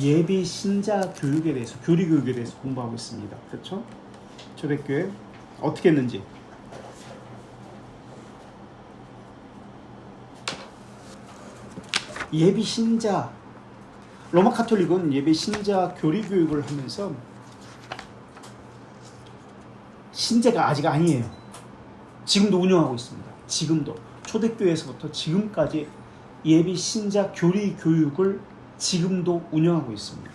예비 신자 교육에 대해서, 교리 교육에 대해서 공부하고 있습니다. 그렇죠? 초대교회 어떻게 했는지. 예비 신자, 로마 카톨릭은 예비 신자 교리 교육을 하면서 신자가 아직 아니에요. 지금도 운영하고 있습니다. 지금도 초대교회에서부터 지금까지 예비 신자 교리 교육을 지금도 운영하고 있습니다.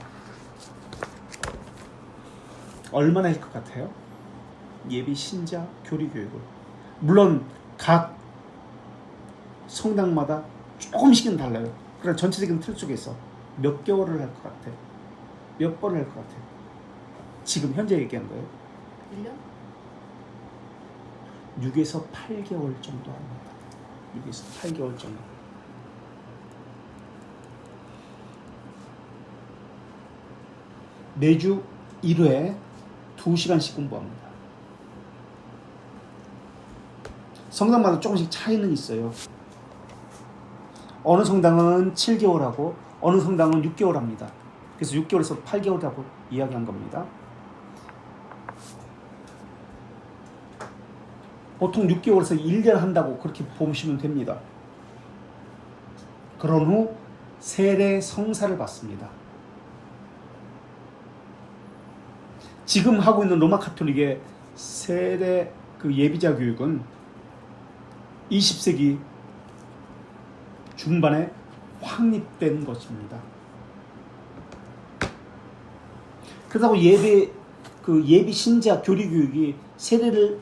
얼마나 할 것 같아요? 예비 신자 교리 교육을. 물론 각 성당마다 조금씩은 달라요. 그러나 전체적인 틀 속에서 몇 개월을 할 것 같아? 몇 번을 할 것 같아? 지금 현재 얘기한 거예요. 1년? 6에서 8개월 정도 합니다. 6에서 8개월 정도. 매주 1회 2시간씩 공부합니다. 성당마다 조금씩 차이는 있어요. 어느 성당은 7개월 하고 어느 성당은 6개월 합니다. 그래서 6개월에서 8개월이라고 이야기한 겁니다. 보통 6개월에서 1년 한다고 그렇게 보시면 됩니다. 그런 후 세례 성사를 받습니다. 지금 하고 있는 로마 카톨릭의 세례 예비자 교육은 20세기 중반에 확립된 것입니다. 그렇다고 예비 신자 교리 교육이 세례를,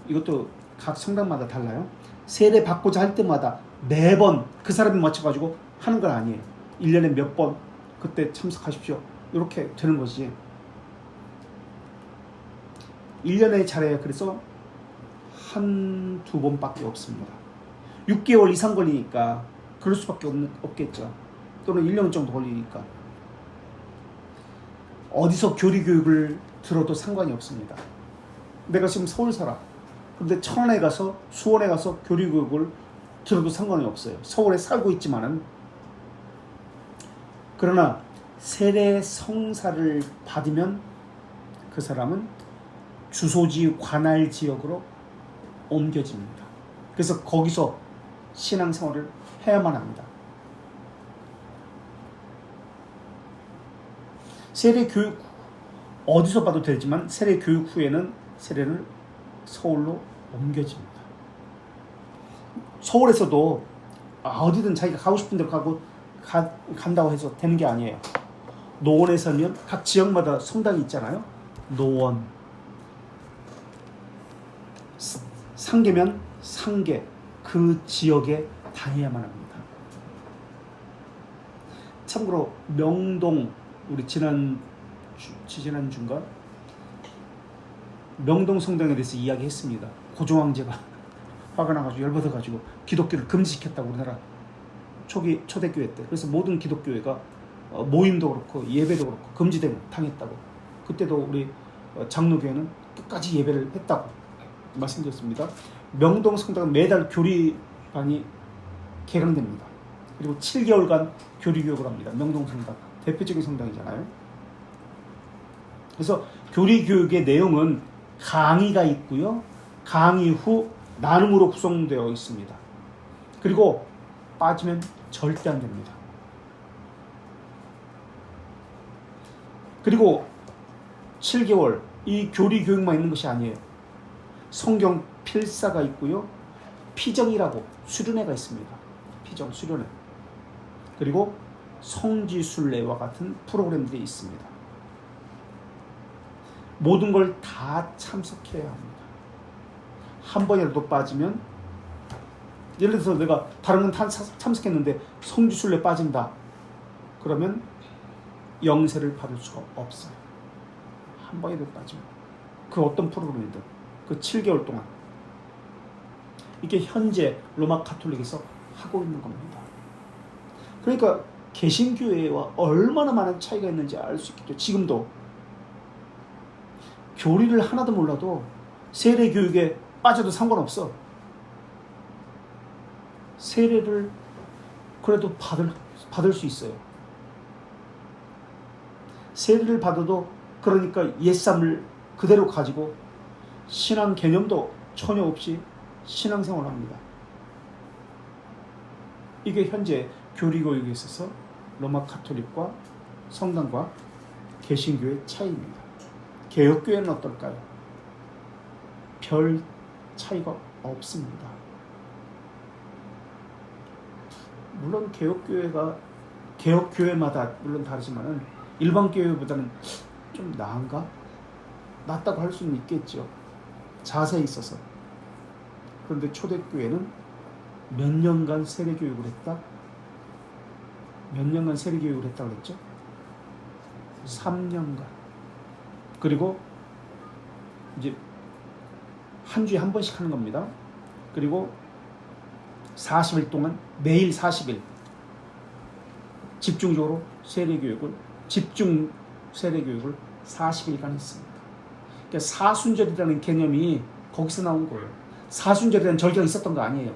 이것도 각 성당마다 달라요. 세례 받고자 할 때마다 매번 그 사람에 맞춰가지고 하는 건 아니에요. 1년에 몇 번 그때 참석하십시오. 이렇게 되는 것이지. 1년의 차례에 그래서 한두 번밖에 없습니다. 6개월 이상 걸리니까 그럴 수밖에 없겠죠. 또는 1년 정도 걸리니까. 어디서 교리 교육을 들어도 상관이 없습니다. 내가 지금 서울 살아. 근데 천안에 가서, 수원에 가서 교리 교육을 들어도 상관이 없어요. 서울에 살고 있지만은. 그러나 세례 성사를 받으면 그 사람은 주소지 관할 지역으로 옮겨집니다. 그래서 거기서 신앙생활을 해야만 합니다. 세례 교육 어디서 봐도 되지만 세례 교육 후에는 세례를 서울로 옮겨집니다. 서울에서도 어디든 자기가 가고 싶은 데로 간다고 해서 되는 게 아니에요. 노원에 살면 각 지역마다 성당이 있잖아요. 노원, 상계면 상계, 그 지역에 다녀야만 합니다. 참고로 명동, 우리 지난주인가 명동 성당에 대해서 이야기했습니다. 고종황제가 화가 나가지고 열받아가지고 기독교를 금지시켰다고, 우리나라 초대교회 때. 그래서 모든 기독교회가 모임도 그렇고 예배도 그렇고 금지당했다고. 그때도 우리 장로교회는 끝까지 예배를 했다고 말씀드렸습니다. 명동 성당은 매달 교리반이 개강됩니다. 그리고 7개월간 교리교육을 합니다. 명동 성당 대표적인 성당이잖아요. 그래서 교리교육의 내용은 강의가 있고요. 강의 후 나눔으로 구성되어 있습니다. 그리고 빠지면 절대 안 됩니다. 그리고 7개월 이 교리교육만 있는 것이 아니에요. 성경 필사가 있고요. 피정이라고 수련회가 있습니다. 피정, 수련회. 그리고 성지순례와 같은 프로그램들이 있습니다. 모든 걸 다 참석해야 합니다. 한 번이라도 빠지면, 예를 들어서 내가 다른 건 다 참석했는데 성지순례 빠진다. 그러면 영세를 받을 수가 없어요. 한 번이라도 빠지면. 그 어떤 프로그램이든 그 7개월 동안. 이게 현재 로마 카톨릭에서 하고 있는 겁니다. 그러니까 개신교회와 얼마나 많은 차이가 있는지 알 수 있겠죠. 지금도 교리를 하나도 몰라도 세례 교육에 빠져도 상관없어. 세례를 그래도 받을 수 있어요. 세례를 받아도 그러니까 옛사람을 그대로 가지고 신앙 개념도 전혀 없이 신앙생활을 합니다. 이게 현재 교리교육에 있어서 로마 가톨릭과 성당과 개신교의 차이입니다. 개혁교회는 어떨까요? 별 차이가 없습니다. 물론 개혁교회마다 물론 다르지만은 일반 교회보다는 좀 나은가? 낫다고 할 수는 있겠죠. 자세에 있어서. 그런데 초대교회는 몇 년간 세례교육을 했다? 몇 년간 세례교육을 했다고 그랬죠? 3년간. 그리고 이제 한 주에 한 번씩 하는 겁니다. 그리고 40일 동안 매일 40일 집중 세례교육을 40일간 했습니다. 그러니까 사순절이라는 개념이 거기서 나온 거예요. 사순절이라는 절기가 있었던 거 아니에요.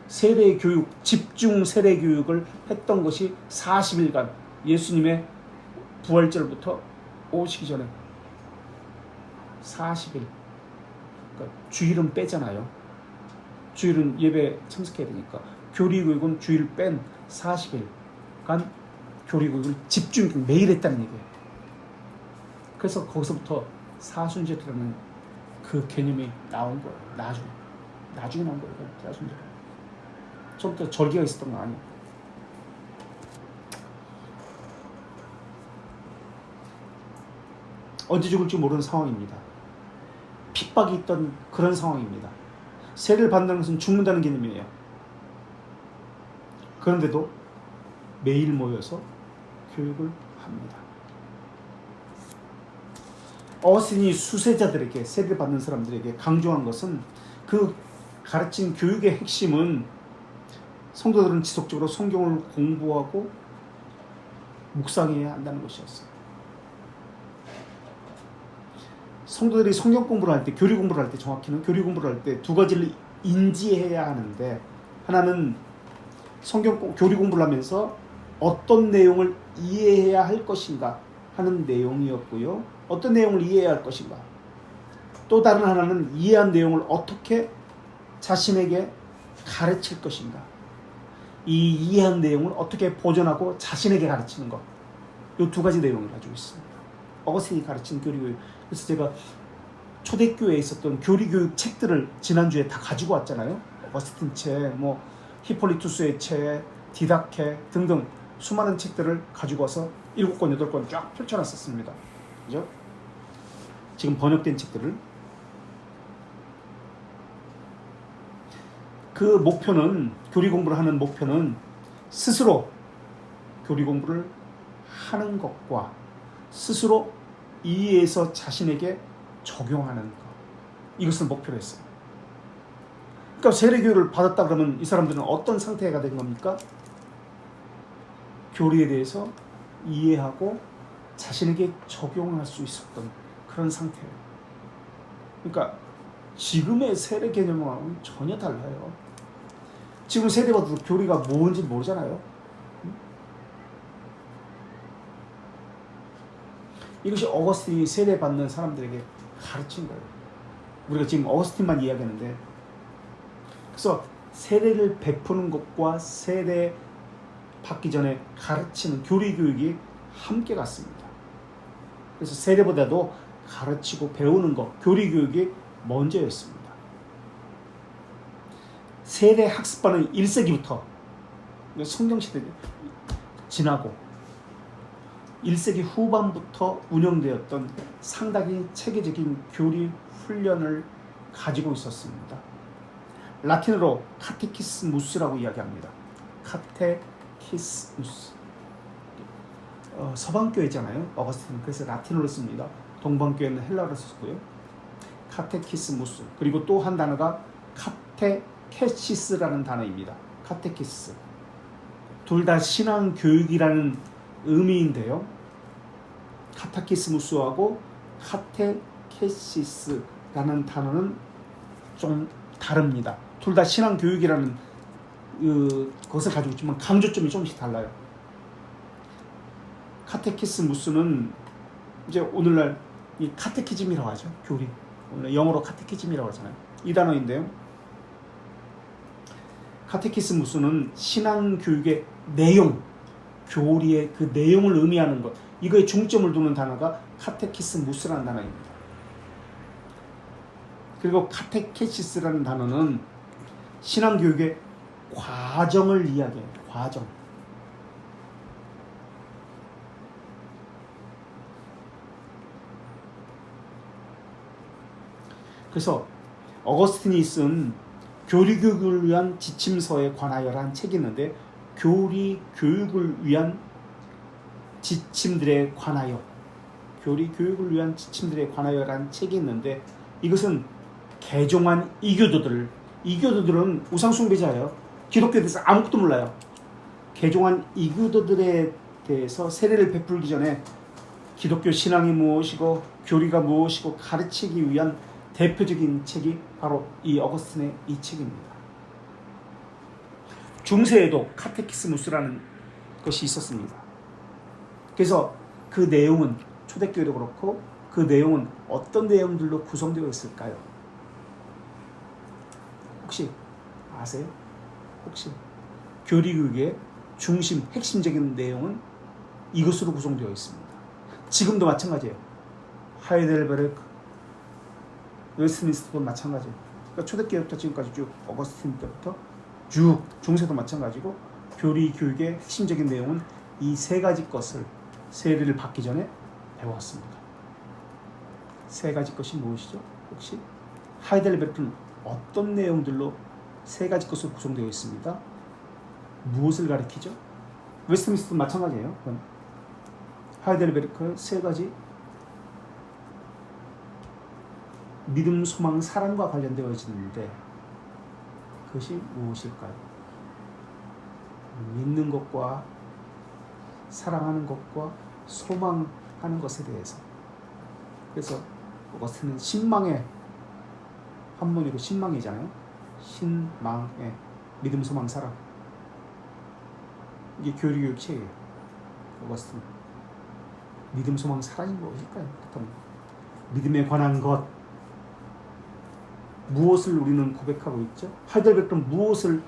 세례교육, 집중 세례교육을 했던 것이 40일간 예수님의 부활절부터 오시기 전에 40일. 그러니까 주일은 빼잖아요. 주일은 예배 참석해야 되니까. 교리교육은 주일 뺀 40일간 교리교육을 집중 매일 했다는 얘기예요. 그래서 거기서부터 사순절이라는 그 개념이 나온 거예요. 나중에 나온 거예요. 사순절. 처음부터 절기가 있었던 거 아니에요. 언제 죽을지 모르는 상황입니다. 핍박이 있던 그런 상황입니다. 세례를 받는다는 것은 죽는다는 개념이에요. 그런데도 매일 모여서 교육을 합니다. 어거스틴이 수세자들에게, 세례를 받는 사람들에게 강조한 것은, 그 가르친 교육의 핵심은 성도들은 지속적으로 성경을 공부하고 묵상해야 한다는 것이었어요. 성도들이 성경 공부를 할 때, 교리 공부를 할 때, 정확히는 교리 공부를 할 때 두 가지를 인지해야 하는데, 하나는 교리 공부를 하면서 어떤 내용을 이해해야 할 것인가 하는 내용이었고요. 어떤 내용을 이해해야 할 것인가. 또 다른 하나는 이해한 내용을 어떻게 자신에게 가르칠 것인가. 이 이해한 내용을 어떻게 보존하고 자신에게 가르치는 것. 이 두 가지 내용을 가지고 있습니다. 어거스틴이 가르친 교리교육. 그래서 제가 초대교회에 있었던 교리교육 책들을 지난주에 다 가지고 왔잖아요. 어거스틴 책, 히폴리투스의 책, 디다케 등등 수많은 책들을 가지고 와서 7권, 8권 쫙 펼쳐놨었습니다. 그죠? 지금 번역된 책들을. 그 목표는, 교리 공부를 하는 목표는 스스로 교리 공부를 하는 것과 스스로 이해해서 자신에게 적용하는 것. 이것을 목표로 했어요. 그러니까 세례교육을 받았다 그러면 이 사람들은 어떤 상태가 된 겁니까? 교리에 대해서 이해하고 자신에게 적용할 수 있었던 그런 상태예요. 그러니까 지금의 세례 개념하고는 전혀 달라요. 지금 세례받아도 교리가 뭔지 모르잖아요. 이것이 어거스틴이 세례받는 사람들에게 가르친 거예요. 우리가 지금 어거스틴만 이야기하는데, 그래서 세례를 베푸는 것과 세례 받기 전에 가르치는 교리 교육이 함께 갔습니다. 그래서 세례보다도 가르치고 배우는 것, 교리 교육이 먼저였습니다. 세례 학습반은 1세기부터 성경시대 지나고 1세기 후반부터 운영되었던 상당히 체계적인 교리 훈련을 가지고 있었습니다. 라틴어로 카테키스무스라고 이야기합니다. 카테키스무스. 서방교회잖아요. 어거스틴은 그래서 라틴어로 씁니다. 동방교회는 헬라어로 썼고요. 카테키스무스. 그리고 또 한 단어가 카테케시스라는 단어입니다. 카테키스. 둘 다 신앙교육이라는 의미인데요. 카테키스무스하고 카테케시스라는 단어는 좀 다릅니다. 둘 다 신앙교육이라는 것을 가지고 있지만 강조점이 조금씩 달라요. 카테키스무스는 이제 오늘날 이 카테키즘이라고 하죠. 교리. 오늘 영어로 카테키즘이라고 하잖아요. 이 단어인데요. 카테키스무스는 신앙교육의 내용, 교리의 그 내용을 의미하는 것, 이거에 중점을 두는 단어가 카테키스무스라는 단어입니다. 그리고 카테케시스라는 단어는 신앙교육의 과정을 이야기해요. 과정. 그래서 어거스틴이 쓴 교리 교육을 위한 지침서에 관하여라는 책이 있는데, 교리 교육을 위한 지침들에 관하여, 교리 교육을 위한 지침들에 관하여라는 책이 있는데, 이것은 개종한 이교도들은 우상숭배자예요. 기독교에 대해서 아무것도 몰라요. 개종한 이교도들에 대해서 세례를 베풀기 전에 기독교 신앙이 무엇이고 교리가 무엇이고 가르치기 위한 대표적인 책이 바로 이 어거스틴의 이 책입니다. 중세에도 카테키스무스라는 것이 있었습니다. 그래서 그 내용은 초대교회도 그렇고 그 내용은 어떤 내용들로 구성되어 있을까요? 혹시 아세요? 혹시 교리교육의 중심, 핵심적인 내용은 이것으로 구성되어 있습니다. 지금도 마찬가지예요. 하이델베르크, 웨스트민스터도 마찬가지예요. 그러니까 초대교회부터 지금까지 쭉 어거스틴 때부터 쭉 중세도 마찬가지고, 교리 교육의 핵심적인 내용은 이 세 가지 것을 세례를 받기 전에 배웠습니다. 세 가지 것이 무엇이죠? 혹시 하이델베르크는 어떤 내용들로 세 가지 것으로 구성되어 있습니다. 무엇을 가리키죠? 웨스트민스터도 마찬가지예요. 하이델베르크의 세 가지 믿음, 소망, 사랑과 관련되어 있는데 그것이 무엇일까요? 믿는 것과 사랑하는 것과 소망하는 것에 대해서. 그래서 어거스틴은 신망의 한문이고 신망이잖아요. 신망의 믿음, 소망, 사랑. 이게 교리교육 책이에요. 어거스틴. 믿음, 소망, 사랑이 무엇일까요? 그렇다면 믿음에 관한 것, 무엇을 우리는 고백하고 있죠? 하이델베르크는 무엇을,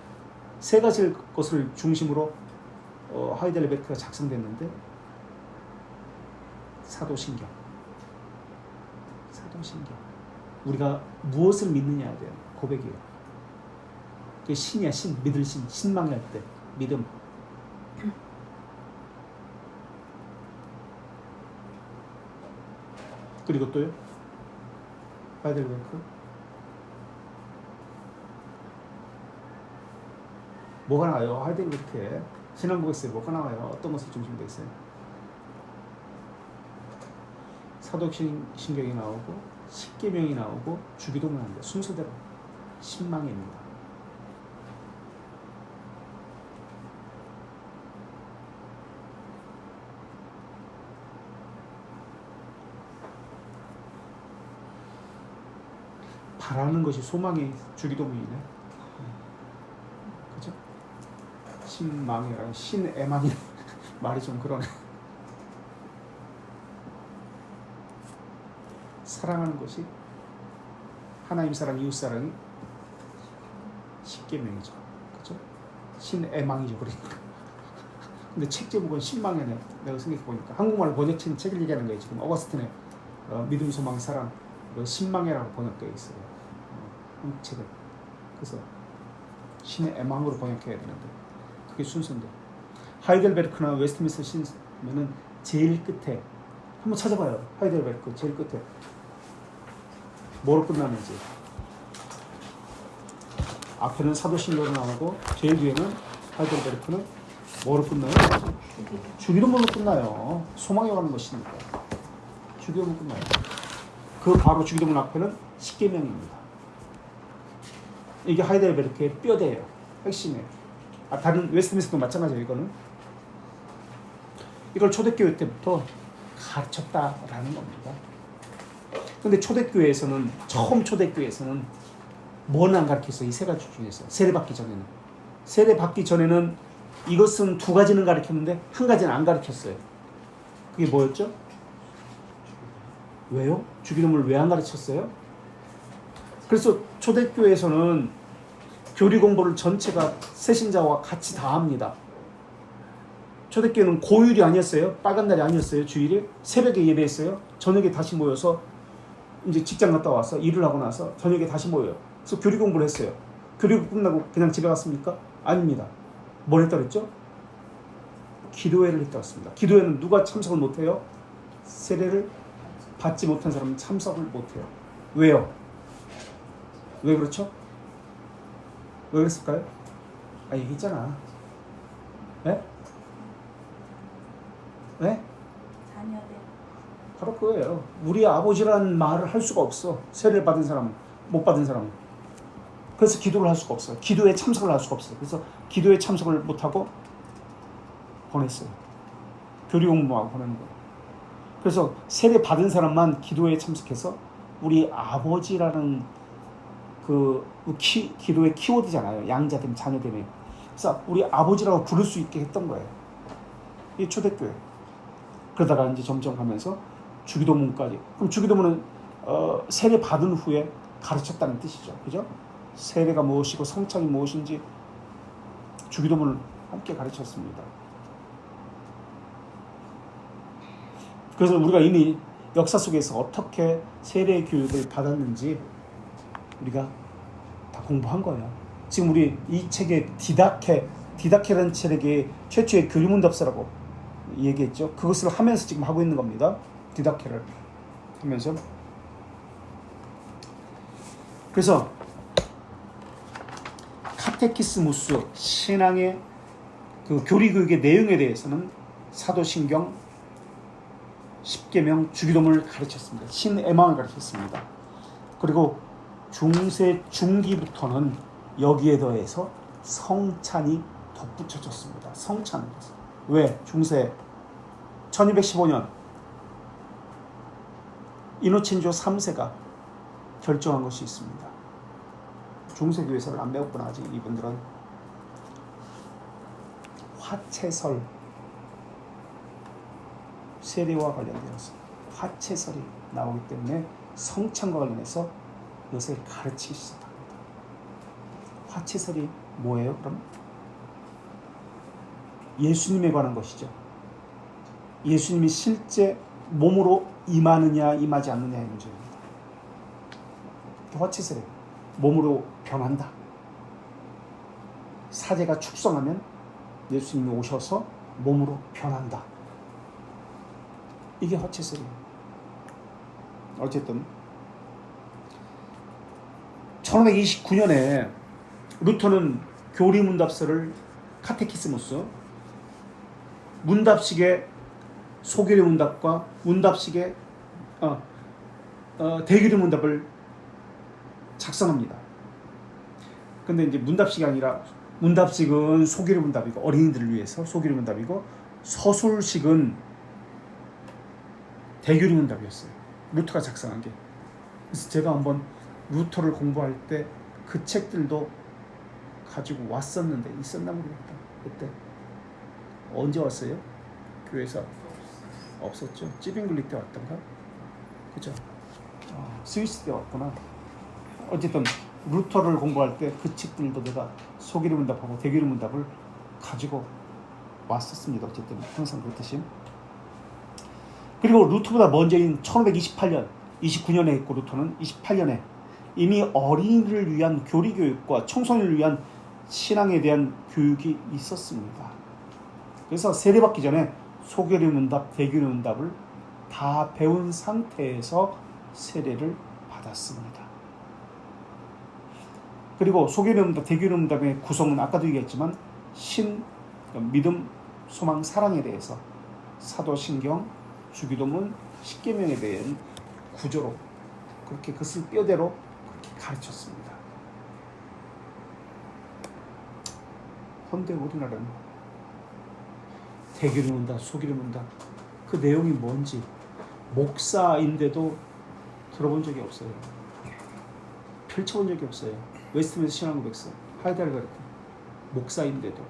세 가지 것을 중심으로 하이델베르크가 작성됐는데, 사도신경. 우리가 무엇을 믿느냐에 대한 고백이에요. 그게 신이야, 신. 믿을 신. 신망할 때 믿음. 그리고 또요, 하이델베르크 뭐가 나와요? 하이델베르크에 신앙고백서에 뭐가 나와요? 어떤 것을 중심으로 있어요? 사도신경이 나오고 십계명이 나오고 주기도문이 나옵니다. 순서대로 신망입니다. 바라는 것이 소망의 주기도문이네. 그죠? 신망이라 신애망이 말이 좀 그러네. 사랑하는 것이, 하나님 사랑, 이웃 사랑이 십계명이죠. 그죠? 신애망이죠. 그러니까. 근데 책 제목은 신망이네. 내가 생각해 보니까 한국말로 번역된 책을 얘기하는 거예요. 지금 어거스틴의 믿음, 소망, 사랑, 신망이라고 번역되어 있어요. 한국 책은. 그래서 신의 애망으로 번역해야 되는데 그게 순서인데, 하이델베르크나 웨스트민스터 신면은 제일 끝에 한번 찾아봐요. 하이델베르크 제일 끝에 뭐로 끝나는지. 앞에는 사도신경으로 나오고 제일 뒤에는 하이델베르크는 뭐로 끝나요? 주기도문으로 끝나요. 소망에 관한 것이니까 주기도문 끝나요. 그 바로 주기도문 앞에는 십계명입니다. 이게 하이델베르크의 뼈대예요. 핵심이에요. 다른 웨스트민스터도 마찬가지예요. 이걸 초대교회 때부터 가르쳤다라는 겁니다. 근데 초대교회에서는, 처음 초대교회에서는 뭐는 안 가르쳤어요? 이 세 가지 중에서. 세례받기 전에는 이것은 두 가지는 가르쳤는데 한 가지는 안 가르쳤어요. 그게 뭐였죠? 왜요? 주기도문을 왜 안 가르쳤어요? 그래서 초대교회에서는 교리 공부를 전체가 새신자와 같이 다 합니다. 초대교회는 고율이 아니었어요. 빨간 날이 아니었어요. 주일이 새벽에 예배했어요. 저녁에 다시 모여서 이제 직장 갔다 와서 일을 하고 나서 저녁에 다시 모여요. 그래서 교리 공부를 했어요. 교리 공부 끝나고 그냥 집에 갔습니까? 아닙니다. 뭘 했다 그랬죠? 기도회를 했다 그랬습니다. 기도회는 누가 참석을 못해요? 세례를 받지 못한 사람은 참석을 못해요. 왜요? 왜 그렇죠? 왜 그랬을까요? 얘기했잖아. 네? 네? 자녀들. 바로 그거예요. 우리 아버지라는 말을 할 수가 없어. 세례를 받은 사람은, 못 받은 사람은. 그래서 기도를 할 수가 없어요. 기도에 참석을 할 수가 없어요. 그래서 기도에 참석을 못하고 보냈어요. 교리 공부하고 보내는 거예요. 그래서 세례 받은 사람만 기도에 참석해서 우리 아버지라는 기도의 키워드잖아요. 양자 되면 자녀 되면. 그래서 우리 아버지라고 부를 수 있게 했던 거예요. 이 초대교회. 그러다가 이제 점점 가면서 주기도문까지. 그럼 주기도문은 세례 받은 후에 가르쳤다는 뜻이죠. 그죠? 세례가 무엇이고 성찬이 무엇인지 주기도문을 함께 가르쳤습니다. 그래서 우리가 이미 역사 속에서 어떻게 세례 교육을 받았는지 우리가 다 공부한 거예요. 지금 우리 이 책의 디다케라는 책의 최초의 교리문답서라고 얘기했죠. 그것을 하면서 지금 하고 있는 겁니다. 디다케를 하면서. 그래서 카테키스무스, 신앙의 그 교리교육의 내용에 대해서는 사도신경, 십계명, 주기도문을 가르쳤습니다. 신애망을 가르쳤습니다. 그리고 중세 중기부터는 여기에 더해서 성찬이 덧붙여졌습니다. 성찬. 왜? 중세 1215년 이노첸조 3세가 결정한 것이 있습니다. 중세 교회사를 안 배웠구나 아직 이분들은. 화채설, 세례와 관련되어서 화채설이 나오기 때문에 성찬과 관련해서 이것을 가르치기 시작합니다. 화채설이 뭐예요? 그럼 예수님에 관한 것이죠. 예수님이 실제 몸으로 임하느냐 임하지 않느냐의 문제입니다. 화채설이 몸으로 변한다. 사제가 축성하면 예수님이 오셔서 몸으로 변한다. 이게 화채설이에요. 어쨌든 1529년에 루터는 교리문답서를 카테키스무스, 문답식의 소교리 문답과 문답식의 대교리 문답을 작성합니다. 근데 이제 문답식이 아니라 문답식은 소교리 문답이고 어린이들을 위해서 소교리 문답이고 서술식은 대교리 문답이었어요. 루터가 작성한 게. 그래서 제가 한번 루터를 공부할 때 그 책들도 가지고 왔었는데 있었나 모르겠다. 그때 언제 왔어요? 교회에서 없었죠. 찌빙글리 때 왔던가? 그죠? 스위스 때 왔구나. 어쨌든 루터를 공부할 때 그 책들도 내가 소교리 문답하고 대교리 문답을 가지고 왔었습니다. 어쨌든 항상 그렇듯이. 그리고 루터보다 먼저인 1528년, 29년에 했고 루터는 28년에 이미 어린이를 위한 교리교육과 청소년을 위한 신앙에 대한 교육이 있었습니다. 그래서 세례받기 전에 소교리 문답, 대교리 문답을 다 배운 상태에서 세례를 받았습니다. 그리고 소교리 문답, 대교리 문답의 구성은 아까도 얘기했지만 믿음, 소망, 사랑에 대해서 사도신경, 주기도문, 십계명에 대한 구조로 그렇게 그것을 뼈대로 그렇게 가르쳤습니다. 헌데 우리나라는 대교리 문답, 소교리 문답 그 내용이 뭔지 목사인데도 들어본 적이 없어요. 펼쳐본 적이 없어요. 웨스트민스터 신앙고백서, 하이델베르트 목사인데도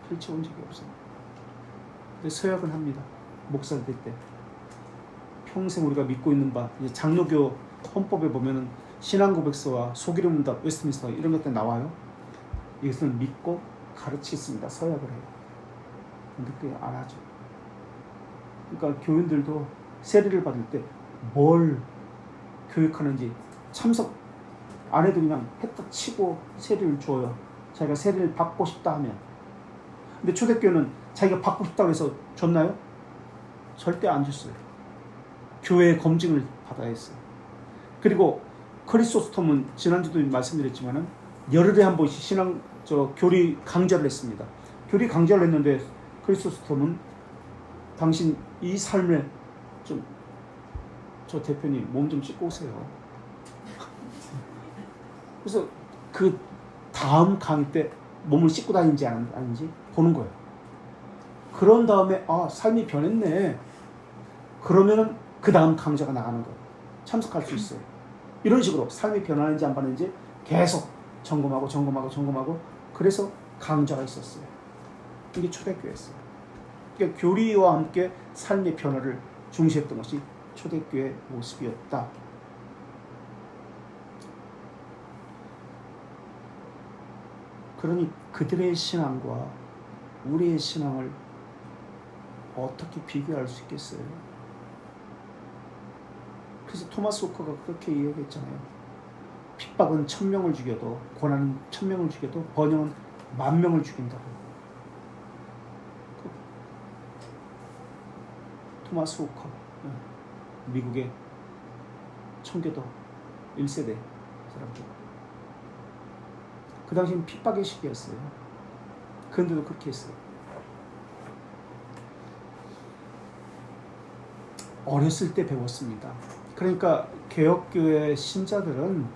펼쳐본 적이 없어요. 근데 서약은 합니다. 목사를 될 때 평생 우리가 믿고 있는 바, 이제 장로교 헌법에 보면은 신앙고백서와 소기름문답, 웨스트민스터 이런 것들 나와요. 이것을 믿고 가르치겠습니다. 서약을 해요. 근데 그게 안 하죠. 그러니까 교인들도 세례를 받을 때 뭘 교육하는지 참석 안 해도 그냥 했다 치고 세례를 줘요. 자기가 세례를 받고 싶다 하면. 근데 초대교회는 자기가 받고 싶다고 해서 줬나요? 절대 안 줬어요. 교회의 검증을 받아야 했어요. 그리고 크리소스톰은 지난주도 말씀드렸지만은 열흘에 한 번씩 교리 강좌를 했습니다. 교리 강좌를 했는데 크리소스톰은 당신 이 삶에 저 대표님 몸 좀 씻고 오세요. 그래서 그 다음 강의 때 몸을 씻고 다니는지 아닌지 보는 거예요. 그런 다음에 삶이 변했네. 그러면은 그 다음 강좌가 나가는 거예요. 참석할 수 있어요. 이런 식으로 삶이 변하는지 안 변하는지 계속 점검하고 그래서 강좌가 있었어요. 이게 초대교회였어요. 그러니까 교리와 함께 삶의 변화를 중시했던 것이 초대교회 모습이었다. 그러니 그들의 신앙과 우리의 신앙을 어떻게 비교할 수 있겠어요? 그래서 토마스 호커가 그렇게 이야기했잖아요. 핍박은 1000명을 죽여도, 고난은 1000명을 죽여도 번영은 10,000명을 죽인다고. 토마스 호커, 미국의 청교도 1세대 사람들. 그 당시엔 핍박의 시기였어요. 그런데도 그렇게 했어요. 어렸을 때 배웠습니다. 그러니까 개혁교회 신자들은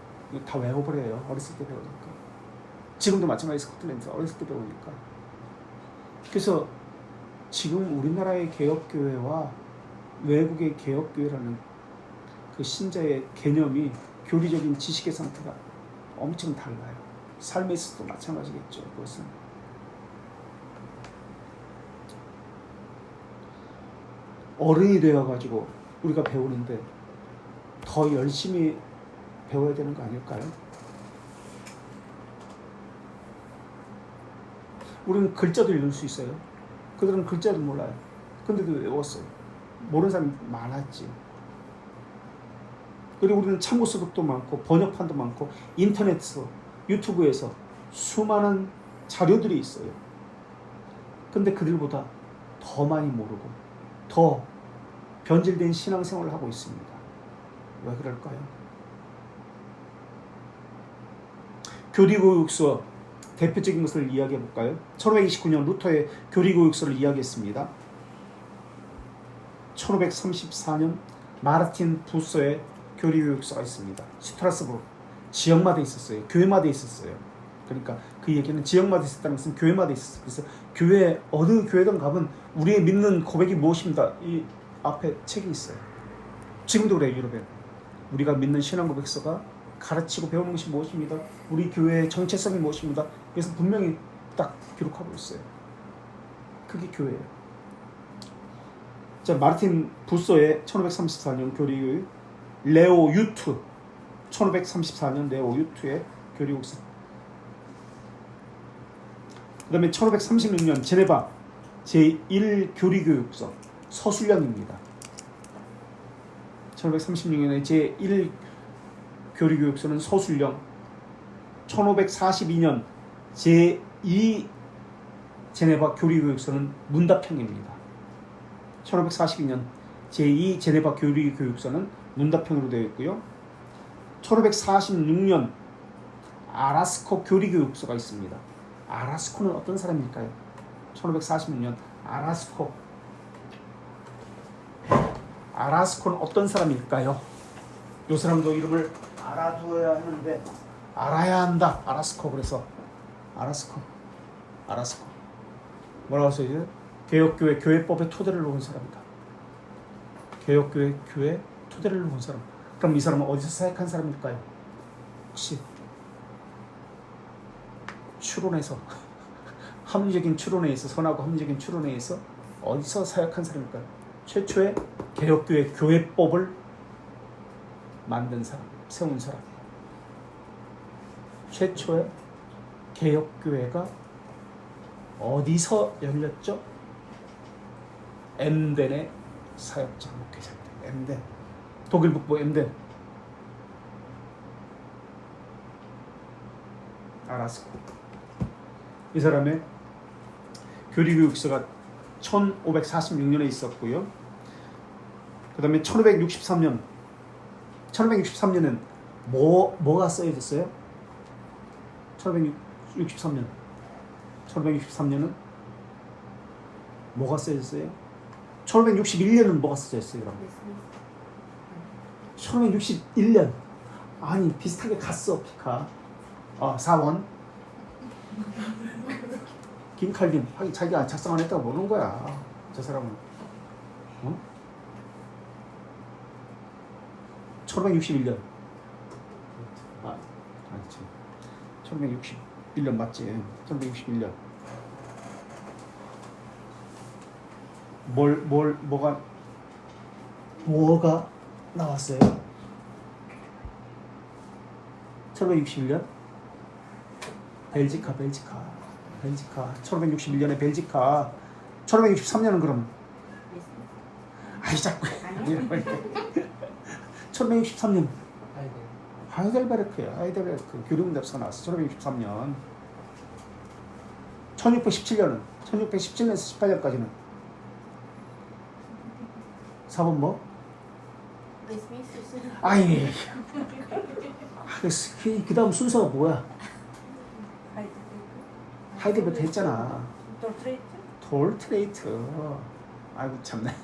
다 외워버려요. 어렸을 때 배우니까. 지금도 마찬가지 스코틀랜드 어렸을 때 배우니까. 그래서 지금 우리나라의 개혁교회와 외국의 개혁교회라는 그 신자의 개념이, 교리적인 지식의 상태가 엄청 달라요. 삶에 있어서도 마찬가지겠죠. 그것은 어른이 되어가지고 우리가 배우는데 더 열심히 배워야 되는 거 아닐까요? 우리는 글자도 읽을 수 있어요. 그들은 글자도 몰라요. 근데도 외웠어요. 모르는 사람이 많았지. 그리고 우리는 참고 소득도 많고 번역판도 많고 인터넷에서, 유튜브에서 수많은 자료들이 있어요. 근데 그들보다 더 많이 모르고 더 변질된 신앙생활을 하고 있습니다. 왜 그럴까요? 교리교육서 대표적인 것을 이야기해 볼까요? 1529년 루터의 교리교육서를 이야기했습니다. 1534년 마르틴 부서의 교리교육서가 있습니다. 스트라스부르 지역마다 있었어요. 교회마다 있었어요. 그러니까 그 얘기는 지역마다 있었다는 것은 교회마다 있었어요. 그래서 교회, 어느 교회든 가면 우리의 믿는 고백이 무엇입니다. 이 앞에 책이 있어요. 지금도 그래요. 유럽에 우리가 믿는 신앙 고백서가 가르치고 배우는 것이 무엇입니다. 우리 교회의 정체성이 무엇입니다. 그래서 분명히 딱 기록하고 있어요. 그게 교회예요. 자, 마르틴 부서의 1534년 교리교육, 레오 유트 1534년 레오 유트의 교리교육서. 그 다음에 1536년 제네바 제1교리교육서 서술령입니다. 1536년에 제1교리교육서는 서술령, 1542년 제2 제네바 교리교육서는 문답형입니다. 1542년 제2 제네바 교리교육서는 문답형으로 되어 있고요. 1546년 아라스코 교리교육서가 있습니다. 아라스코는 어떤 사람일까요? 1546년 아라스코는 어떤 사람일까요? 이 사람도 이름을 알아두어야 하는데 알아야 한다. 아라스코. 그래서 아라스코 뭐라고 써있어요? 개혁교회 교회법의 토대를 놓은 사람이다. 개혁교회 교회 토대를 놓은 사람. 그럼 이 사람은 어디서 사역한 사람일까요? 혹시 추론에서 합리적인 추론에 의해서, 선하고 합리적인 추론에 의해서 어디서 사역한 사람일까요? 최초의 개혁교회 교회법을 만든 사람, 세운 사람이에요. 최초의 개혁교회가 어디서 열렸죠? 엠덴의 사역자 목회자입니다. 엠덴, 독일 북부 엠덴, 알았고. 이 사람의 교리교육서가 1546년에 있었고요. 그 다음에 1563년은 뭐가 써있었어요? 1563년은 뭐가 써있었어요? 1561년은 뭐가 써있어요? 그럼? 1561년 아니 비슷하게 갔어 피카. 사원 김칼빈 하긴 자기가 작성 안 했다고 모르는 거야 저 사람은. 1561년 아니지 1561년 맞지? 1561년 뭐가 나왔어요? 1561년 벨지카 1561년에 벨지카. 1563년은 그럼 아이 자꾸 1563년 하이델베르크야. 하이델베르크 교류문답서가 나왔어. 1563년. 1617년에서 18년까지는 4번 뭐? 아이 그 다음 순서가 뭐야? 하이델베르크 했잖아. 돌트레이트. 아이고 참네.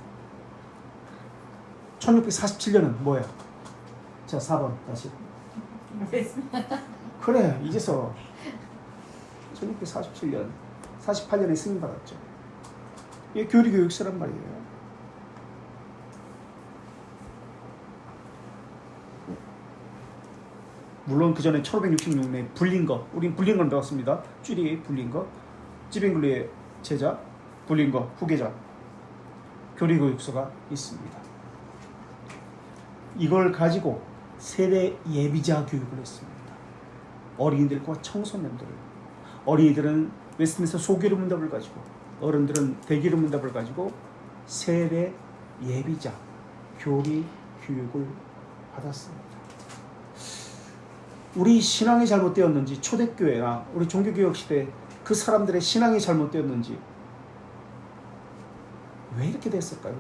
1647년은 뭐야? 자 4번 다시. 그래 이제서 1647년 48년에 승인받았죠. 이게 교리교육서란 말이에요. 물론 그 전에 1566년에 불린거, 우린 불린거를 배웠습니다. 쥐리 불린거, 찌빙글리의 제자, 불린거 후계자 교리교육서가 있습니다. 이걸 가지고 세대 예비자 교육을 했습니다. 어린이들과 청소년들을. 어린이들은 웨스트민스터 소교류 문답을 가지고, 어른들은 대교류 문답을 가지고 세대 예비자 교리 교육을 받았습니다. 우리 신앙이 잘못되었는지, 초대교회나 우리 종교개혁 시대 그 사람들의 신앙이 잘못되었는지 왜 이렇게 됐을까요?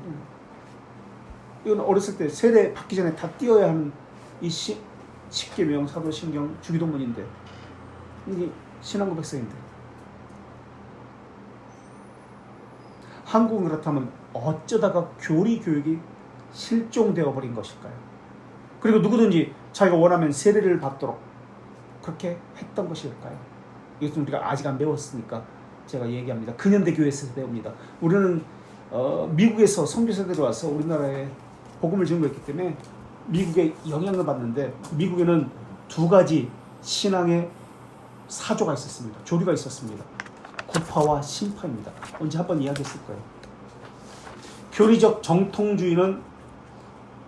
이건 어렸을 때 세대 받기 전에 다 띄어야 하는 이 십계명, 사도신경, 주기도문인데 이게 신앙고백서인데 한국은 그렇다면 어쩌다가 교리교육이 실종되어 버린 것일까요? 그리고 누구든지 자기가 원하면 세례를 받도록 그렇게 했던 것일까요? 이것은 우리가 아직 안 배웠으니까 제가 얘기합니다. 근현대 교회에서 배웁니다. 우리는 미국에서 선교사들이 와서 우리나라에 복음을 전거했기 때문에 미국의 영향을 받는데, 미국에는 두 가지 신앙의 사조가 있었습니다. 조류가 있었습니다. 구파와 신파입니다. 언제 한번 이야기했을 거예요. 교리적 정통주의는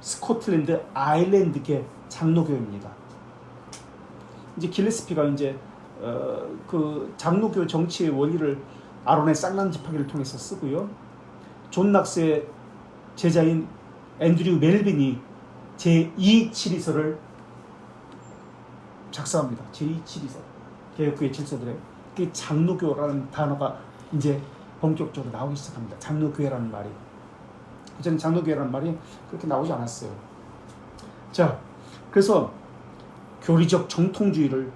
스코틀랜드 아일랜드계 장로교입니다. 이제 길레스피가 이제 그 장로교 정치의 원리를 아론의 쌍난 지파기를 통해서 쓰고요. 존 낙스의 제자인 앤드류 멜빈이 제2치리서를 작성합니다. 제2치리서 개혁교회 질서들의 그 장로교라는 단어가 이제 본격적으로 나오기 시작합니다. 장로교회라는 말이. 그전에 장로교회라는 말이 그렇게 나오지 않았어요. 자, 그래서 교리적 정통주의를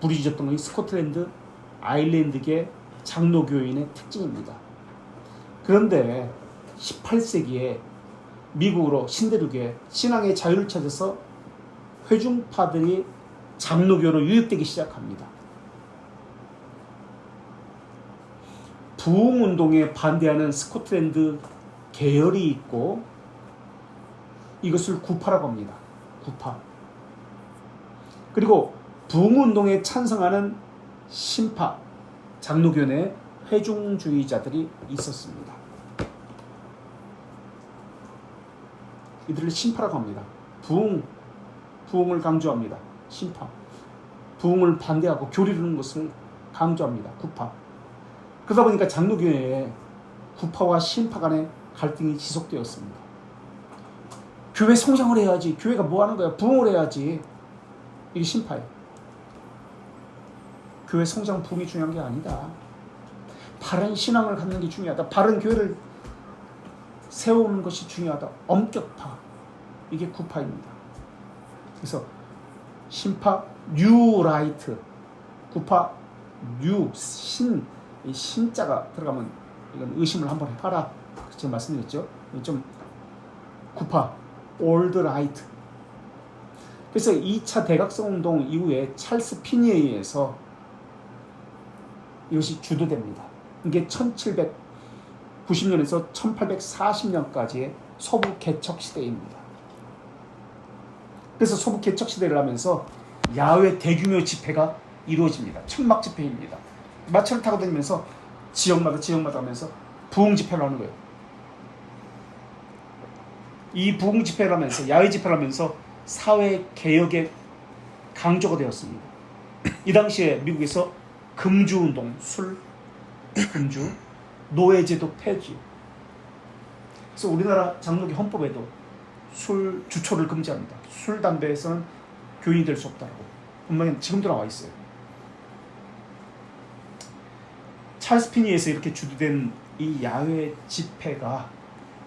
부르짖었던 것이 스코틀랜드 아일랜드계 장로교인의 특징입니다. 그런데 18세기에 미국으로 신대륙에 신앙의 자유를 찾아서 회중파들이 장로교로 유입되기 시작합니다. 부흥운동에 반대하는 스코틀랜드 계열이 있고 이것을 구파라고 합니다. 구파. 그리고 부흥운동에 찬성하는 신파, 장로교 내 회중주의자들이 있었습니다. 이들을 신파라고 합니다. 부흥을 강조합니다. 신파. 부흥을 반대하고 교리르는 것을 강조합니다. 구파. 그러다 보니까 장로교회에 구파와 신파 간의 갈등이 지속되었습니다. 교회 성장을 해야지. 교회가 뭐 하는 거야? 부흥을 해야지. 이게 신파예요. 교회 성장 부흥이 중요한 게 아니다. 바른 신앙을 갖는 게 중요하다. 바른 교회를 세우는 것이 중요하다. 엄격파. 이게 구파입니다. 그래서 신파 뉴라이트, 구파 뉴, 신, 이 신자가 들어가면 이건 의심을 한번 해봐라. 제가 말씀드렸죠. 좀 구파 올드 라이트. 그래서 2차 대각성 운동 이후에 찰스 피니에 의해서 이것이 주도됩니다. 이게 1790년에서 1840년까지의 소부 개척 시대입니다. 그래서 소부 개척 시대를 하면서 야외 대규모 집회가 이루어집니다. 천막 집회입니다. 마차를 타고 다니면서 지역마다 하면서 부흥 집회를 하는 거예요. 이 부흥 집회를 하면서 야외 집회를 하면서 사회 개혁의 강조가 되었습니다. 이 당시에 미국에서 금주 운동, 술, 금주, 노예제도 폐지. 그래서 우리나라 장로교 헌법에도 술, 주초를 금지합니다. 술, 담배에서는 교인이 될 수 없다고 분명히 지금도 나와 있어요. 찰스 피니에서 이렇게 주도된 이 야외 집회가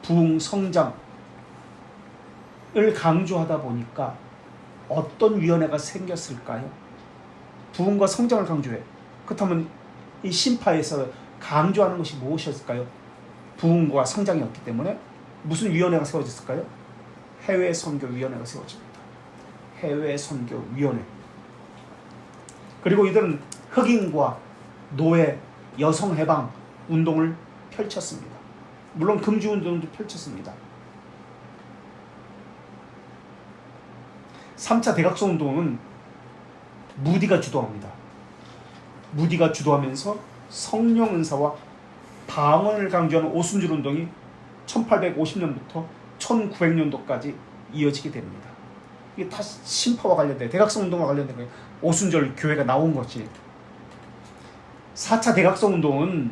부흥 성장을 강조하다 보니까 어떤 위원회가 생겼을까요? 부흥과 성장을 강조해. 그렇다면 이 신파에서 강조하는 것이 무엇이었을까요? 부흥과 성장이었기 때문에 무슨 위원회가 세워졌을까요? 해외 선교위원회가 세워집니다. 해외 선교위원회. 그리고 이들은 흑인과 노예, 여성 해방 운동을 펼쳤습니다. 물론 금주 운동도 펼쳤습니다. 3차 대각성 운동은 무디가 주도합니다. 무디가 주도하면서 성령 은사와 방언을 강조하는 오순절 운동이 1850년부터 1900년도까지 이어지게 됩니다. 이게 다 신파와 관련된, 대각성 운동과 관련된 거예요. 오순절 교회가 나온 것이. 4차 대각성 운동은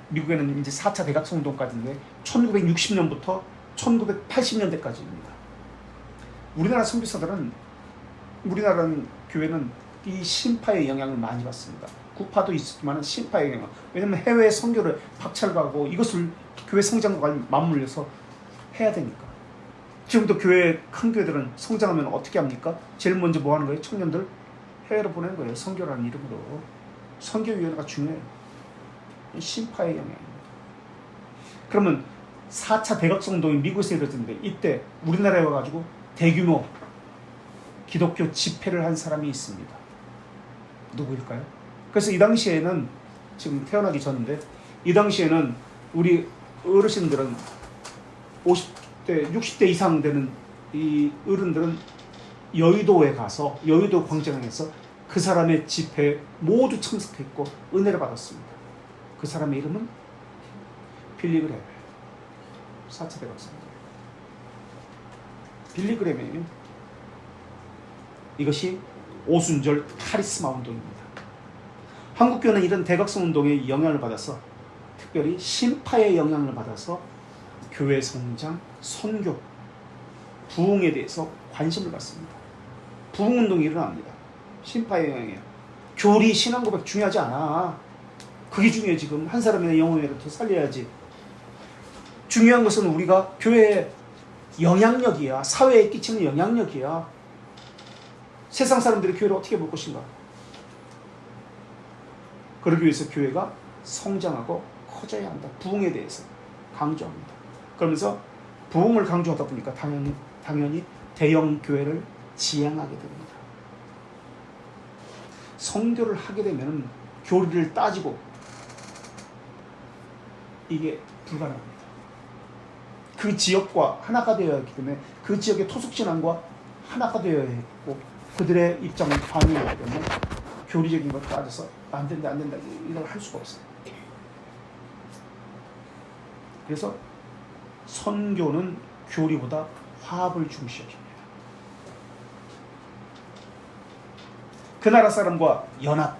미국에는 이제 4차 대각성 운동까지인데 1960년부터 1980년대까지입니다. 우리나라 선교사들은, 우리나라 교회는 이 신파의 영향을 많이 받습니다. 구파도 있지만 신파의 영향. 왜냐하면 해외 선교를 박차를 가고 이것을 교회 성장과 맞물려서 해야 되니까. 지금도 큰 교회들은 성장하면 어떻게 합니까? 제일 먼저 뭐 하는 거예요? 청년들 해외로 보내는 거예요. 선교라는 이름으로. 선교위원회가 중요해요. 신파의 영향입니다. 그러면 4차 대각성 운동이 미국에서 이루어졌는데 이때 우리나라에 와가지고 대규모 기독교 집회를 한 사람이 있습니다. 누구일까요? 그래서 이 당시에는, 지금 태어나기 전인데, 이 당시에는 우리 어르신들은 50대, 60대 이상 되는 이 어른들은 여의도에 가서, 여의도 광장에서 그 사람의 집회에 모두 참석했고 은혜를 받았습니다. 그 사람의 이름은 빌리 그램. 4차 대각성. 빌리 그램이에요. 이것이 오순절 카리스마 운동입니다. 한국교회는 이런 대각성 운동의 영향을 받아서, 특별히 신파의 영향을 받아서 교회 성장, 선교, 부흥에 대해서 관심을 갖습니다. 부흥 운동이 일어납니다. 신파의 영향이에요. 교리, 신앙 고백 중요하지 않아. 그게 중요해. 지금 한 사람의 영혼을 더 살려야지. 중요한 것은 우리가 교회의 영향력이야. 사회에 끼치는 영향력이야. 세상 사람들이 교회를 어떻게 볼 것인가. 그러기 위해서 교회가 성장하고 커져야 한다. 부흥에 대해서 강조합니다. 그러면서 부흥을 강조하다 보니까 당연히 대형 교회를 지향하게 됩니다. 선교를 하게 되면 교리를 따지고 이게 불가능합니다. 그 지역과 하나가 되어야 하기 때문에 그 지역의 토속신앙과 하나가 되어야 했고 그들의 입장을 반영하기 때문에 교리적인 것 따져서 안 된다 이걸 할 수가 없어요. 그래서 선교는 교리보다 화합을 중시해줍니다. 그 나라 사람과 연합,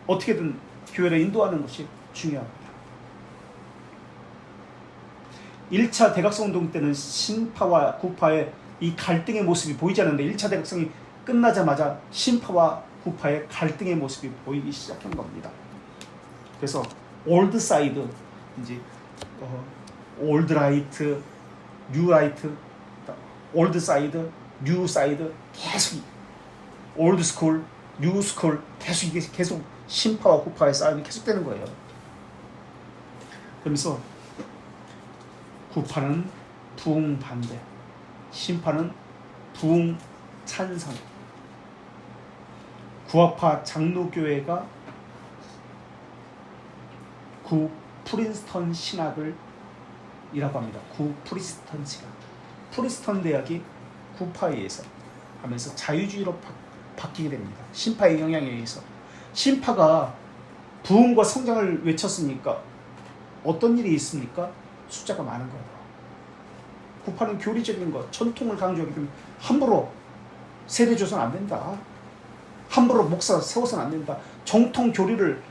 어떻게든 교회를 인도하는 것이 중요합니다. 1차 대각성 운동 때는 신파와 구파의 이 갈등의 모습이 보이지 않는데 1차 대각성이 끝나자마자 신파와 구파의 갈등의 모습이 보이기 시작한 겁니다. 그래서 올드 사이드, 이제 올드 라이트, 뉴 라이트, 올드 사이드, 뉴 사이드, 계속 올드 스쿨, 뉴 스쿨, 계속 이게 계속 신파와 구파의 싸움이 계속되는 거예요. 그러면서 구파는 부흥 반대, 신파는 부흥 찬성. 구학파 장로교회가 구 프린스턴 신학을 이라고 합니다. 구 프린스턴 신학. 프린스턴 대학이 구파에 의해서 하면서 자유주의로 바뀌게 됩니다. 신파의 영향에 의해서. 신파가 부흥과 성장을 외쳤으니까 어떤 일이 있습니까? 숫자가 많은 거예요. 구파는 교리적인 것, 전통을 강조하기 때문에 함부로 세대 줘서는 안 된다. 함부로 목사 세워서는 안 된다. 정통 교리를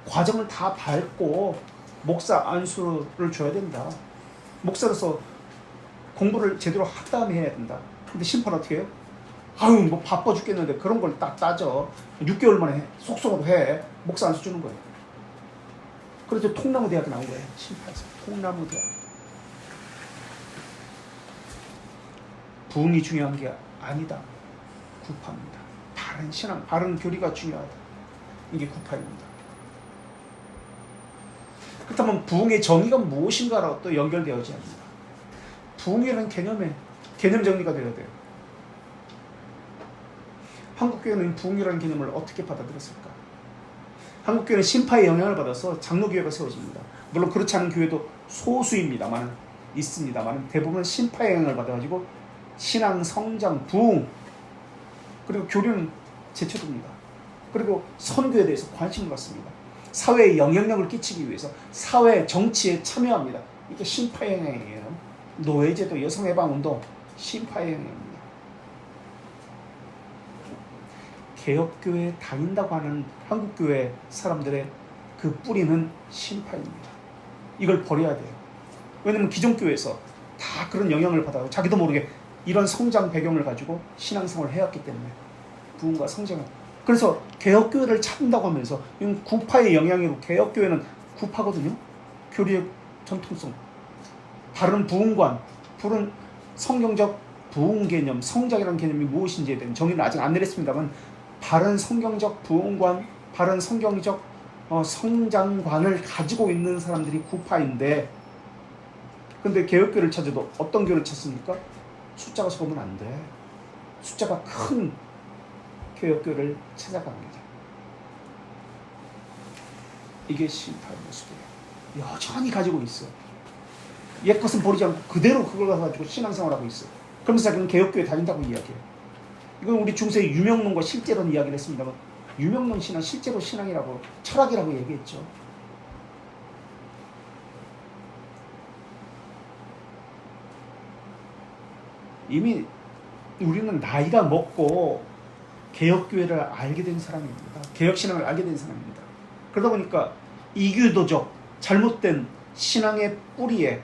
과정을 다 밟고 목사 안수를 줘야 된다. 목사로서 공부를 제대로 한 다음에 해야 된다. 근데 심판 어떻게 해요? 아유 뭐 바빠 죽겠는데 그런 걸 딱 따져. 6개월 만에 해. 속속으로 해. 목사 안수 주는 거예요. 그래서 통나무대학이 나온 거예요. 심판에서. 통나무대학. 부흥이 중요한 게 아니다. 구파입니다. 바른 신앙, 바른 교리가 중요하다. 이게 구파입니다. 그렇다면 부흥의 정의가 무엇인가로 또 연결되어져야 합니다. 부흥이라는 개념 정리가 되어야 돼요. 한국교회는 부흥이라는 개념을 어떻게 받아들였을까? 한국교회는 신파의 영향을 받아서 장로교회가 세워집니다. 물론 그렇지 않은 교회도 소수입니다만 있습니다만 대부분 신파의 영향을 받아가지고 신앙, 성장, 부흥 그리고 교류는 제쳐둡니다. 그리고 선교에 대해서 관심을 갖습니다. 사회에 영향력을 끼치기 위해서 사회 정치에 참여합니다. 이게 신파의 영향이에요. 노예제도, 여성해방운동, 신파의 영향입니다. 개혁교회에 다닌다고 하는 한국교회 사람들의 그 뿌리는 신파입니다. 이걸 버려야 돼요. 왜냐하면 기존교회에서 다 그런 영향을 받아요. 자기도 모르게 이런 성장 배경을 가지고 신앙생활을 해왔기 때문에 부흥과 성장을. 그래서 개혁교회를 찾는다고 하면서 이건 구파의 영향으로 개혁교회는 구파거든요. 교리의 전통성, 바른 부흥관, 바른 성경적 부흥 개념, 성장이라는 개념이 무엇인지에 대한 정의는 아직 안 내렸습니다만 바른 성경적 부흥관, 바른 성경적 성장관을 가지고 있는 사람들이 구파인데 근데 개혁교회를 찾아도 어떤 교회를 찾습니까? 숫자가 적으면 안 돼. 숫자가 큰 개혁교회를 찾아갑니다. 이게 신파의 모습이에요. 여전히 가지고 있어. 옛것은 버리지 않고 그대로 그걸 가지고 신앙생활하고 있어. 그러면서 자기는 개혁교회 다닌다고 이야기해요. 이건 우리 중세의 유명론과 실제론 이야기를 했습니다만 유명론 신앙, 실제로 신앙이라고 철학이라고 얘기했죠. 이미 우리는 나이가 먹고 개혁교회를 알게 된 사람입니다. 개혁신앙을 알게 된 사람입니다. 그러다 보니까 이교도적 잘못된 신앙의 뿌리에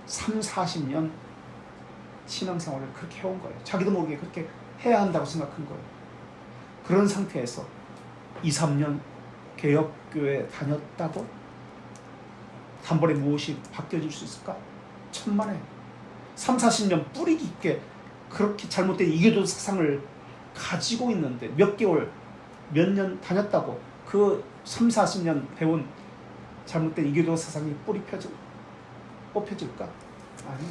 30-40년 신앙생활을 그렇게 해온 거예요. 자기도 모르게 그렇게 해야 한다고 생각한 거예요. 그런 상태에서 2-3년 개혁교회 다녔다고 단번에 무엇이 바뀌어질 수 있을까? 천만에 30-40년 뿌리 깊게 그렇게 잘못된 이교도 사상을 가지고 있는데 몇 개월, 몇 년 다녔다고 그 30-40년 배운 잘못된 이교도 사상이 뿌리 뽑혀질까? 아니.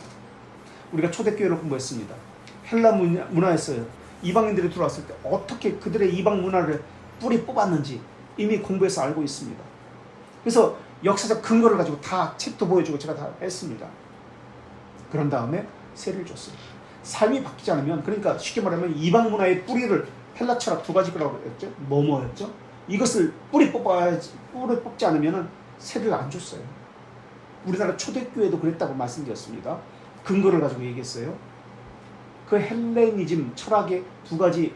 우리가 초대교회를 공부했습니다. 헬라 문화였어요. 이방인들이 들어왔을 때 어떻게 그들의 이방 문화를 뿌리 뽑았는지 이미 공부해서 알고 있습니다. 그래서 역사적 근거를 가지고 다 책도 보여주고 제가 다 했습니다. 그런 다음에 세를 줬어요. 삶이 바뀌지 않으면, 그러니까 쉽게 말하면 이방 문화의 뿌리를 헬라 철학 두 가지라고 했죠. 뭐였죠? 이것을 뿌리 뽑지 않으면 세를 안 줬어요. 우리나라 초대교회도 그랬다고 말씀드렸습니다. 근거를 가지고 얘기했어요. 그 헬레니즘 철학의 두 가지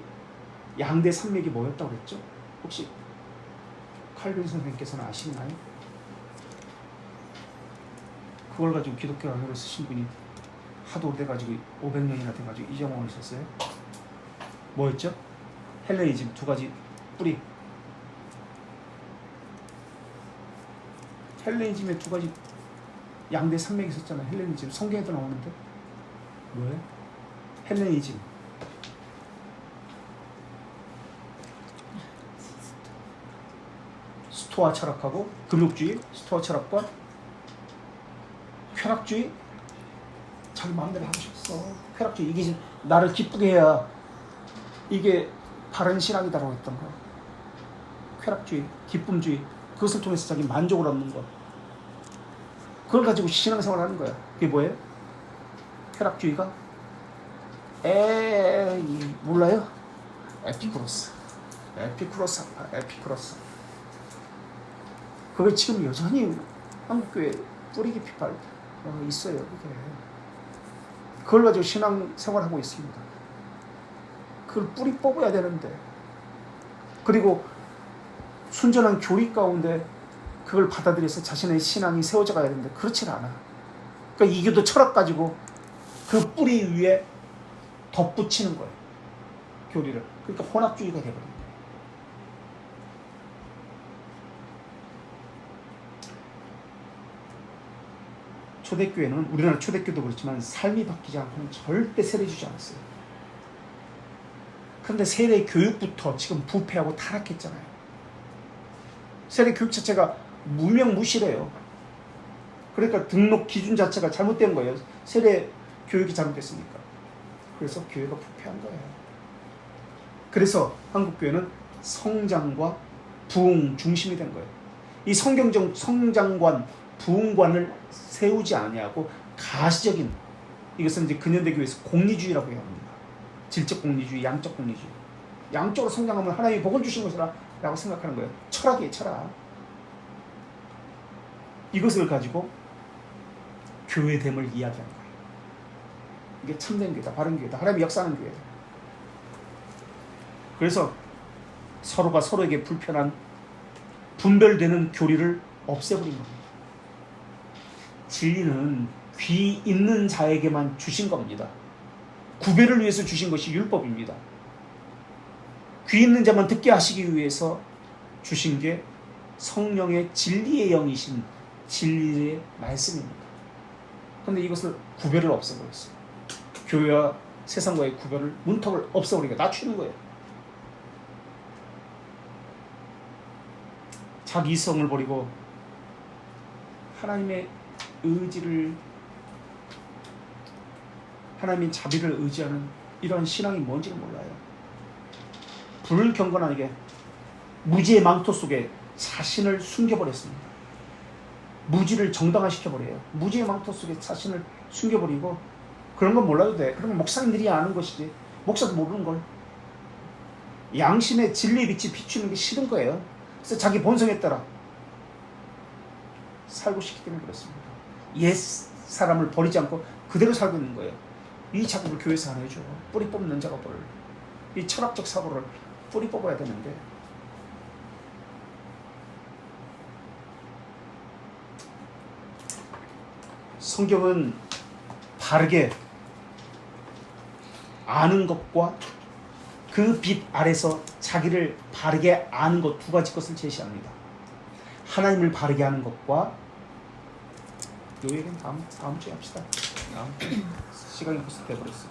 양대 산맥이 뭐였다고 그랬죠? 혹시 칼빈 선생님께서는 아시나요? 그걸 가지고 기독교 언어를 쓰신 분이 하도 오래돼가지고 500년이나 돼가지고 잊어먹으셨어요. 뭐였죠? 헬레니즘 두 가지 뿌리. 헬레니즘의 두 가지 양대 산맥이 있었잖아요. 헬레니즘 성경에도 나오는데 뭐예요? 헬레니즘 스토아 철학하고 금욕주의, 스토아 철학과 쾌락주의. 자기 마음대로 하고 싶었어. 쾌락주의. 이게 나를 기쁘게 해야 이게 바른 신앙이다라고 했던 거. 쾌락주의, 기쁨주의. 그것을 통해서 자기 만족을 얻는 거. 그걸 가지고 신앙생활을 하는 거야. 그게 뭐예요? 쾌락주의가 몰라요? 에피쿠로스. 그게 지금 여전히 한국교회 뿌리 깊이 있어요. 그게. 그걸 가지고 신앙생활하고 있습니다. 그걸 뿌리 뽑아야 되는데, 그리고 순전한 교리 가운데 그걸 받아들여서 자신의 신앙이 세워져 가야 되는데 그렇지 않아. 그러니까 이교도 철학 가지고 그 뿌리 위에 덧붙이는 거예요. 교리를. 그러니까 혼합주의가 되거든요. 초대교회는, 우리나라 초대교도 그렇지만 삶이 바뀌지 않고는 절대 세례 주지 않았어요. 그런데 세례 교육부터 지금 부패하고 타락했잖아요. 세례 교육 자체가 무명무실해요. 그러니까 등록 기준 자체가 잘못된 거예요. 세례 교육이 잘못됐으니까. 그래서 교회가 부패한 거예요. 그래서 한국교회는 성장과 부흥 중심이 된 거예요. 이 성경적 성장관, 부흥관을 세우지 아니하고 가시적인, 이것은 이제 근현대교회에서 공리주의라고 합니다. 질적 공리주의, 양적 공리주의. 양적으로 성장하면 하나님이 복을 주신 것이라 라고 생각하는 거예요. 철학이에요, 철학. 이것을 가지고 교회됨을 이야기하는 거예요. 이게 참된 교회다, 바른 교회다, 하나님이 역사하는 교회다. 그래서 서로가 서로에게 불편한 분별되는 교리를 없애버린 겁니다. 진리는 귀 있는 자에게만 주신 겁니다. 구별을 위해서 주신 것이 율법입니다. 귀 있는 자만 듣게 하시기 위해서 주신 게 성령의 진리의 영이신 진리의 말씀입니다. 그런데 이것을 구별을 없애버렸어요. 교회와 세상과의 구별을, 문턱을 없애버리니까 낮추는 거예요. 자기 이성을 버리고 하나님의 의지를, 하나님의 자비를 의지하는 이런 신앙이 뭔지를 몰라요. 불경건하게 무지의 망토 속에 자신을 숨겨버렸습니다. 무지를 정당화시켜버려요. 무지의 망토 속에 자신을 숨겨버리고, 그런 건 몰라도 돼. 그런 건 목사님들이 아는 것이지 목사도 모르는 걸. 양심의 진리의 빛이 비추는 게 싫은 거예요. 그래서 자기 본성에 따라 살고 싶기 때문에 그렇습니다. 옛 사람을 버리지 않고 그대로 살고 있는 거예요. 이 작업을 교회에서 안 해줘. 뿌리 뽑는 작업을. 이 철학적 사고를 뿌리 뽑아야 되는데, 성경은 바르게 아는 것과 그 빛 아래서 자기를 바르게 아는 것, 두 가지 것을 제시합니다. 하나님을 바르게 아는 것과, 요 얘기는 다음 주에 합시다. 시간이 벌써 돼버렸어요.